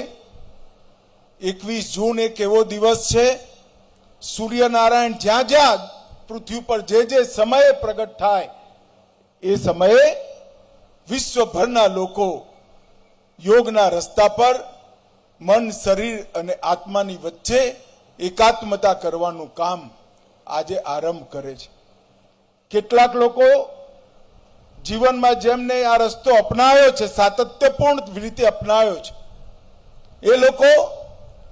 21 જૂન એક એવો દિવસ છે, સૂર્યનારાયણ જ્યાં જ્યાં પૃથ્વી પર જે જે સમયે પ્રગટ થાય એ સમયે વિશ્વભરના લોકો યોગના રસ્તા પર મન, શરીર અને આત્માની વચ્ચે એકાત્મતા કરવાનું કામ આજે આરંભ કરે છે. કેટલાક લોકો જીવનમાં જેમને આ રસ્તો અપનાવ્યો છે, સાતત્યપૂર્ણ રીતે અપનાવ્યો છે, એ લોકો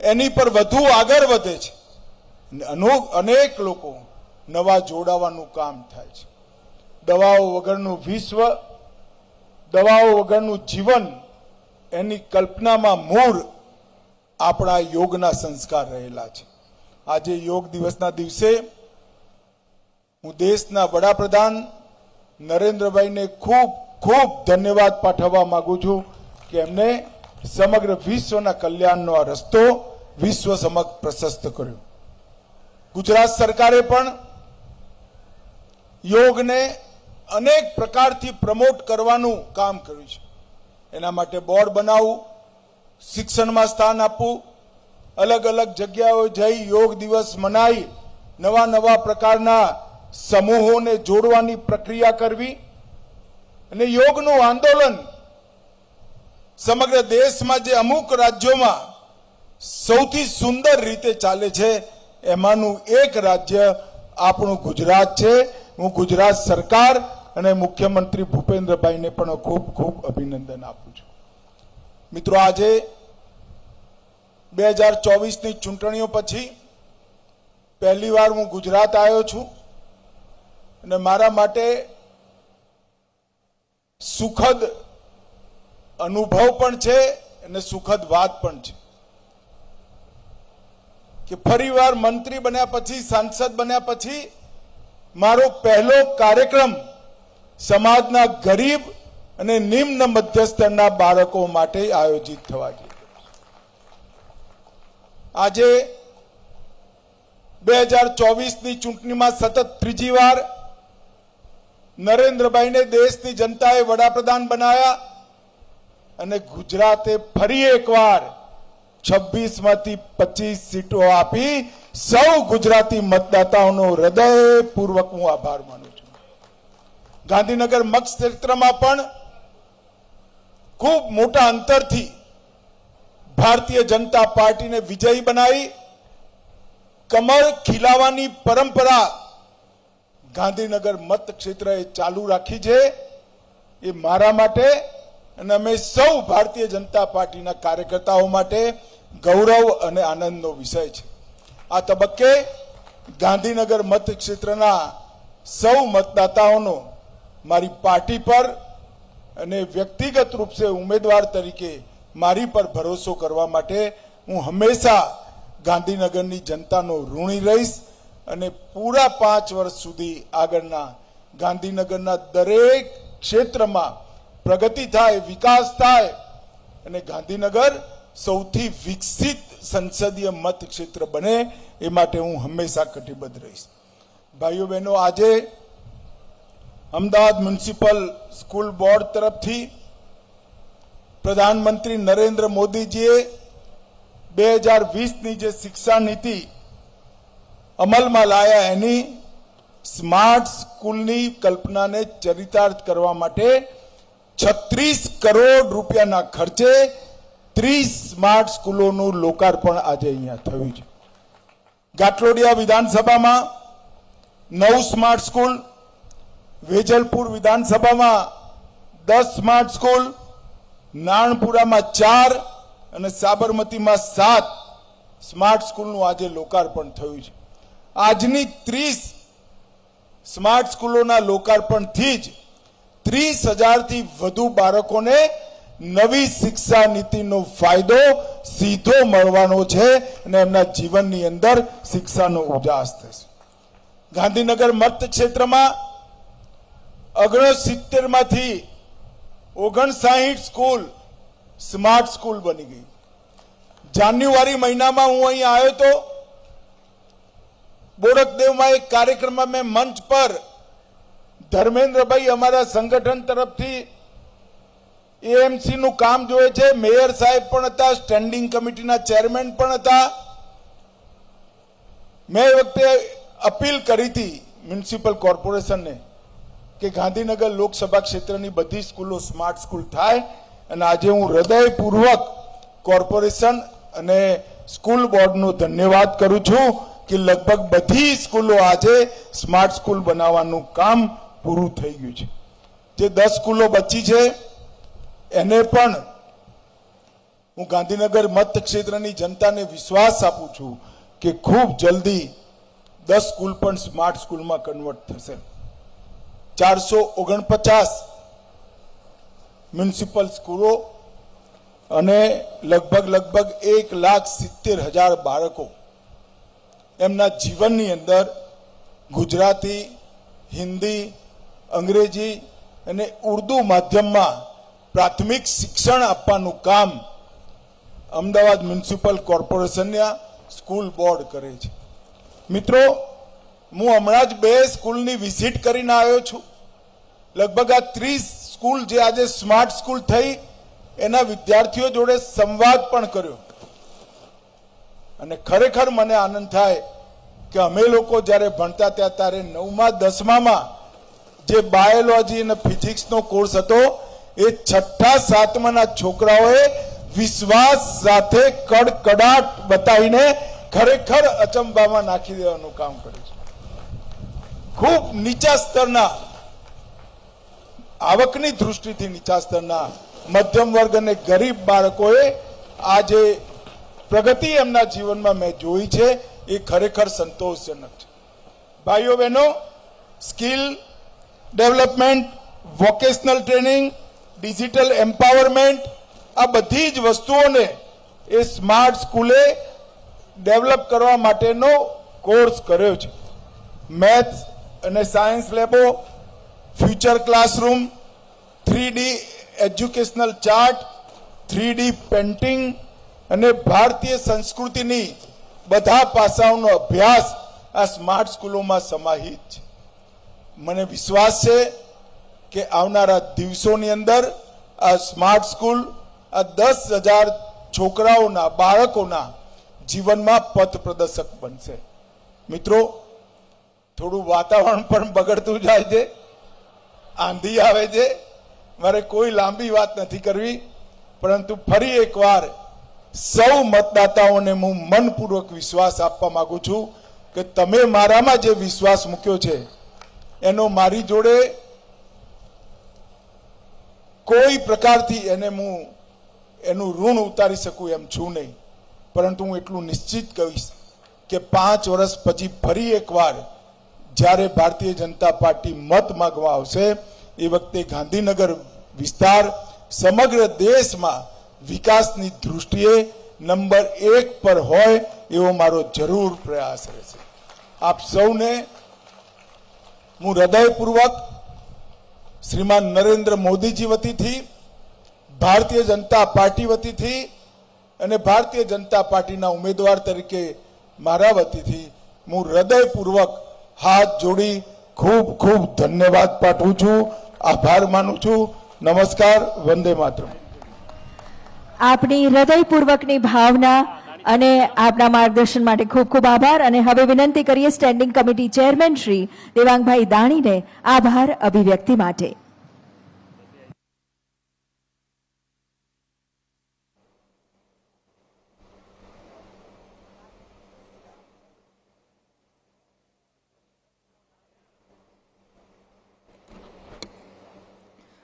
એની પર વધુ આગળ વધે છે. અનેક લોકો નવા જોડાવાનું કામ થાય છે. દવાઓ વગરનું વિશ્વ, દવાઓ વગરનું જીવન, એની કલ્પનામાં મૂળ આપણા યોગના સંસ્કાર રહેલા છે. આજે યોગ દિવસના દિવસે હું દેશના વડાપ્રધાન નરેન્દ્રભાઈને ખૂબ ખૂબ ધન્યવાદ પાઠવવા માંગુ છું કે એમને સમગ્ર વિશ્વના કલ્યાણનો આ રસ્તો વિશ્વ સમક્ષ પ્રશસ્ત કર્યો. ગુજરાત સરકારે પણ યોગને અનેક પ્રકારથી પ્રમોટ કરવાનું કામ કર્યું છે. એના માટે બોર્ડ બનાવવું, શિક્ષણમાં સ્થાન આપવું, અલગ અલગ જગ્યાઓ જઈ યોગ દિવસ મનાઈ નવા નવા પ્રકારના સમૂહોને જોડવાની પ્રક્રિયા કરવી અને યોગનું આંદોલન સમગ્ર દેશમાં જે અમુક રાજ્યોમાં સૌથી સુંદર રીતે ચાલે છે એમાંનું એક રાજ્ય આપણું ગુજરાત છે. હું ગુજરાત સરકાર અને મુખ્યમંત્રી ભૂપેન્દ્રભાઈને પણ ખૂબ ખૂબ અભિનંદન આપું છું. મિત્રો, આજે 2024ની ચૂંટણીઓ પછી પહેલી વાર હું ગુજરાત આવ્યો છું અને મારા માટે સુખદ અનુભવ પણ છે અને સુખદ વાત પણ છે કે ફરીવાર મંત્રી બન્યા પછી, સાંસદ બન્યા પછી મારો પહેલો કાર્યક્રમ સમાજના ગરીબ અને નિમ્ન મધ્યસ્તરના બાળકો માટે આયોજિત થવા જઈ રહ્યો છે. આજે 2024ની ચૂંટણીમાં સતત ત્રીજી વાર નરેન્દ્રભાઈને દેશની જનતાએ વડાપ્રધાન બનાવ્યા અને ગુજરાતે ફરી એકવાર 26માંથી 25 સીટો આપી સૌ ગુજરાતી મતદાતાઓનો હૃદયપૂર્વક હું આભાર માનું છું. ગાંધીનગર મતક્ષેત્રમાં પણ ખૂબ મોટા અંતરથી ભારતીય જનતા પાર્ટીને વિજયી બનાવી કમળ ખીલાવાની પરંપરા ગાંધીનગર મતક્ષેત્રએ ચાલુ રાખી છે. એ મારા માટે અને અમે સૌ ભારતીય જનતા પાર્ટીના કાર્યકર્તાઓ માટે ગૌરવ અને આનંદનો વિષય છે. આ તબક્કે ગાંધીનગર મતક્ષેત્રના સૌ મતદાતાઓનો મારી પાર્ટી પર અને વ્યક્તિગત રૂપ સે ઉમેદવાર તરીકે મારી પર ભરોસો કરવા માટે હું હંમેશા ગાંધીનગરની જનતાનો ઋણી રહીશ અને પૂરા 5 વર્ષ સુધી આગળના ગાંધીનગરના દરેક ક્ષેત્રમાં પ્રગતિ થાય, વિકાસ થાય અને ગાંધીનગર સૌથી વિકસિત સંસદીય મતક્ષેત્ર બને એ માટે હું હંમેશા કટિબદ્ધ રહીશ. ભાઈઓ બહેનો, આજે અમદાવાદ મ્યુનિસિપલ સ્કૂલ બોર્ડ તરફથી પ્રધાનમંત્રી નરેન્દ્ર મોદીજીએ 2020ની જે શિક્ષા નીતિ અમલમાં લાયા એની સ્માર્ટ સ્કૂલની કલ્પનાને ચરિતાર્થ કરવા માટે 36 કરોડ રૂપિયાના ખર્ચે 30 સ્માર્ટ સ્કૂલોનું લોકાર્પણ આજે અહીંયા થયું છે. ગાટલોડિયા વિધાનસભામાં 9 સ્માર્ટ સ્કૂલ, વેજલપુર વિધાનસભામાં 10 સ્માર્ટ સ્કૂલ, નાણપુરામાં 4 અને સાબરમતીમાં 7 સ્માર્ટ સ્કૂલનું આજે લોકાર્પણ થયું છે. આજની 30 સ્માર્ટ સ્કૂલોના લોકાર્પણથી જ 30,000થી વધુ બાળકોને નવી શિક્ષા નીતિનો ફાયદો સીધો મળવાનો છે અને એમના જીવનની અંદર શિક્ષાનો ઉજાસ થશે. ગાંધીનગર મતક્ષેત્રમાં 69માંથી 59 સ્કૂલ સ્માર્ટ સ્કૂલ બની ગઈ. જાન્યુઆરી મહિનામાં હું અહીં આવ્યો તો બોડકદેવમાં એક કાર્યક્રમમાં મેં મંચ પર ધર્મેન્દ્રભાઈ અમારા સંગઠન તરફથી એએમસી નું કામ જોયે છે, મેયર સાહેબ પણ હતા, સ્ટેન્ડિંગ કમિટીના ચેરમેન પણ હતા. મેં એ વખતે અપીલ કરી હતી મ્યુનિસિપલ કોર્પોરેશનને કે ગાંધીનગર લોકસભા ક્ષેત્રની બધી સ્કૂલો સ્માર્ટ સ્કૂલ થાય. અને આજે હું હૃદયપૂર્વક કોર્પોરેશન અને સ્કૂલ બોર્ડનો ધન્યવાદ કરું છું કે લગભગ બધી સ્કૂલો આજે સ્માર્ટ સ્કૂલ બનાવવાનું કામ પૂરું થઈ ગયું છે. જે 10 સ્કૂલો બચી છે એને પણ હું ગાંધીનગર મતક્ષેત્રની જનતાને વિશ્વાસ આપું છું કે ખૂબ જલ્દી 10 સ્કૂલ પણ સ્માર્ટ સ્કૂલમાં કન્વર્ટ થશે. 449 મ્યુનિસિપલ સ્કૂલો અને લગભગ 1,70,000 બાળકો એમના જીવનની અંદર ગુજરાતી, હિન્દી, અંગ્રેજી અને ઉર્દુ માધ્યમમાં પ્રાથમિક શિક્ષણ આપવાનું કામ અમદાવાદ મ્યુનિસિપલ કોર્પોરેશનના સ્કૂલ બોર્ડ કરે છે. મિત્રો, હું હમણાં જ 2 સ્કૂલની વિઝિટ કરીને આવ્યો છું. લગભગ આ 30 સ્કૂલ જે આજે સ્માર્ટ સ્કૂલ થઈ એના વિદ્યાર્થીઓ જોડે સંવાદ પણ કર્યો અને ખરેખર મને આનંદ થાય કે અમે લોકો જ્યારે ભણતા ત્યાં ત્યારે 9મા 10મામાં જે બાયોલોજી અને ફિઝિક્સનો કોર્સ હતો એ 6ઠા 7માના છોકરાઓએ વિશ્વાસ સાથે કડકડાટ બતાવીને ખરેખર અચંબામાં નાખી દેવાનું કામ કર્યું છે. ખૂબ નીચા સ્તરના, આવકની દૃષ્ટિથી નીચા સ્તરના મધ્યમ વર્ગ અને ગરીબ બાળકોએ આ જે પ્રગતિ એમના જીવનમાં મેં જોઈ છે એ ખરેખર સંતોષજનક છે. ભાઈઓ બહેનો, skill development, vocational training, digital empowerment, આ બધી જ વસ્તુઓને એ સ્માર્ટ સ્કૂલે ડેવલપ કરવા માટેનો કોર્સ કર્યો છે. મેથ્સ અને સાયન્સ લેબો, future classroom, 3D educational chart, 3D painting અને ભારતીય સંસ્કૃતિની બધા પાસાઓનો અભ્યાસ આ સ્માર્ટ સ્કૂલોમાં સમાહિત છે. મને વિશ્વાસ છે કે આવનારા દિવસોની અંદર આ સ્માર્ટ સ્કૂલ આ 10,000 છોકરાઓના, બાળકોના જીવનમાં પથ પ્રદર્શક બનશે. મિત્રો, થોડું વાતાવરણ પણ બગડતું જાય છે, આંધી આવે છે. મારે કોઈ લાંબી વાત નથી કરવી, પરંતુ ફરી એકવાર સૌ મતદાતાઓને હું મનપૂર્વક વિશ્વાસ આપવા માંગુ છું કે તમે મારામાં જે વિશ્વાસ મૂક્યો છે એનો મારી જોડે કોઈ પ્રકારથી એનું ઋણ ઉતારી શકું એમ છું નહીં. પરંતુ હું એટલું નિશ્ચિત કહીશ કે 5 વર્ષ પછી ફરી એકવાર જ્યારે ભારતીય જનતા પાર્ટી મત માંગવા આવશે એ વખતે ગાંધીનગર વિસ્તાર સમગ્ર દેશમાં વિકાસની દૃષ્ટિએ નંબર 1 પર હોય એવો મારો જરૂર પ્રયાસ રહેશે. આપ સૌને હું હૃદયપૂર્વક શ્રીમાન નરેન્દ્ર મોદીજી વતીથી, ભારતીય જનતા પાર્ટી વતીથી અને ભારતીય જનતા પાર્ટીના ઉમેદવાર તરીકે મારા વતીથી હું હૃદયપૂર્વક હાથ જોડી ખૂબ ખૂબ ધન્યવાદ પાઠવું છું, આભાર માનું છું. નમસ્કાર, વંદે માતરમ. આપની હૃદયપૂર્વકની ભાવના અને આપના માર્ગદર્શન માટે ખૂબ ખૂબ આભાર. અને હવે વિનંતી કરીએ standing committee chairman Shri Devangbhai દાણીને આભાર અભિવ્યક્તિ માટે.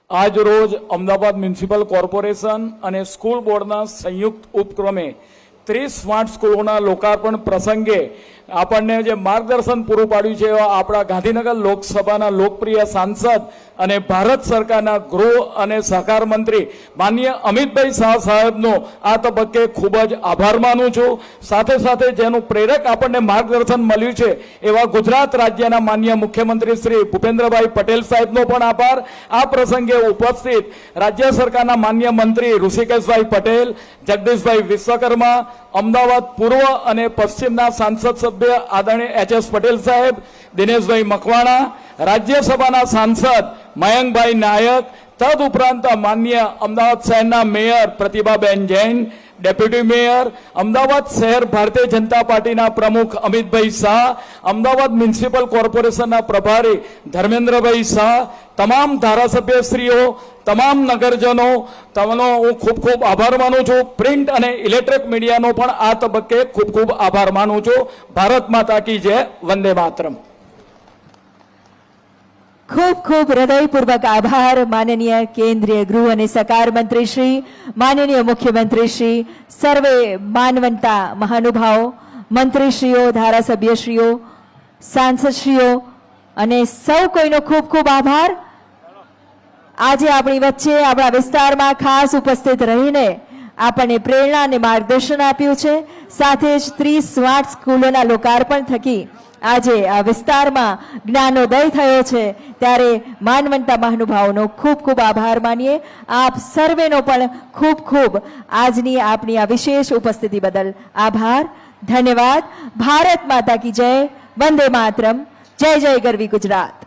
આજ રોજ અમદાવાદ મ્યુનિસિપલ કોર્પોરેશન અને સ્કૂલ બોર્ડના સંયુક્ત ઉપક્રમે 30 સ્માર્ટ સ્કૂલોના લોકાર્પણ પ્રસંગે આપણને જે માર્ગદર્શન પૂરું પાડ્યું છે એવા આપણા ગાંધીનગર લોકસભાના લોકપ્રિય સાંસદ અને ભારત સરકારના ગૃહ અને સહકાર મંત્રી માનનીય અમિતભાઈ શાહ સાહેબનો આ તબક્કે ખૂબ જ આભાર માનું છું. સાથે સાથે જેનું પ્રેરક આપણને માર્ગદર્શન મળ્યું છે એવા ગુજરાત રાજ્યના માનનીય મુખ્યમંત્રી શ્રી ભૂપેન્દ્રભાઈ પટેલ સાહેબનો પણ આભાર. આ પ્રસંગે ઉપસ્થિત રાજ્ય સરકારના માનનીય મંત્રી ઋષિકેશભાઈ પટેલ, જગદીશભાઈ વિશ્વકર્મા, અમદાવાદ પૂર્વ અને પશ્ચિમના સાંસદ સભ્ય આદરણીય HS પટેલ સાહેબ, દિનેશભાઈ મકવાણા, રાજ્યસભાના સાંસદ મયંકભાઈ નાયક, તદ ઉપરાંત માન્ય અમદાવાદ શહેરના mayor Pratibhaben Jain, deputy mayor, Ahmedabad શહેર ભારતીય જનતા પાર્ટીના પ્રમુખ અમિતભાઈ શાહ, અમદાવાદ મ્યુનિસિપલ કોર્પોરેશનના પ્રભારી ધર્મેન્દ્રભાઈ શાહ, તમામ ધારાસભ્યશ્રીઓ, તમામ નગરજનો, તમારો હું ખૂબ ખૂબ આભાર માનું છું. પ્રિન્ટ અને ઇલેક્ટ્રિક મીડિયાનો પણ આ તબક્કે ખૂબ ખૂબ આભાર માનું છું. ભારત માતા કી જય, વંદે માતરમ. ખૂબ ખૂબ હૃદયપૂર્વક આભાર માનનીય કેન્દ્રીય ગૃહ અને સહકાર મંત્રી શ્રી, માનનીય મુખ્યમંત્રી શ્રી, સર્વે માનવંતા મહાનુભાવો, મંત્રીશ્રીઓ, ધારાસભ્યશ્રીઓ, સાંસદશ્રીઓ અને સૌ કોઈનો ખૂબ ખૂબ આભાર. આજે આપણી વચ્ચે આપણા વિસ્તારમાં ખાસ ઉપસ્થિત રહીને આપણને પ્રેરણા અને માર્ગદર્શન આપ્યું છે. સાથે જ 30 સ્માર્ટ સ્કૂલોના લોકાર્પણ થકી આજે આ વિસ્તારમાં જ્ઞાનોદય થયો છે. ત્યારે માનવંતા મહાનુભાવોનો ખૂબ ખૂબ આભાર માનીએ. આપ સર્વેનો પણ ખૂબ ખૂબ આજની આપણી આ વિશેષ ઉપસ્થિતિ બદલ આભાર, ધન્યવાદ. ભારત માતા કી જય, વંદે માતરમ. જય જય ગરવી ગુજરાત.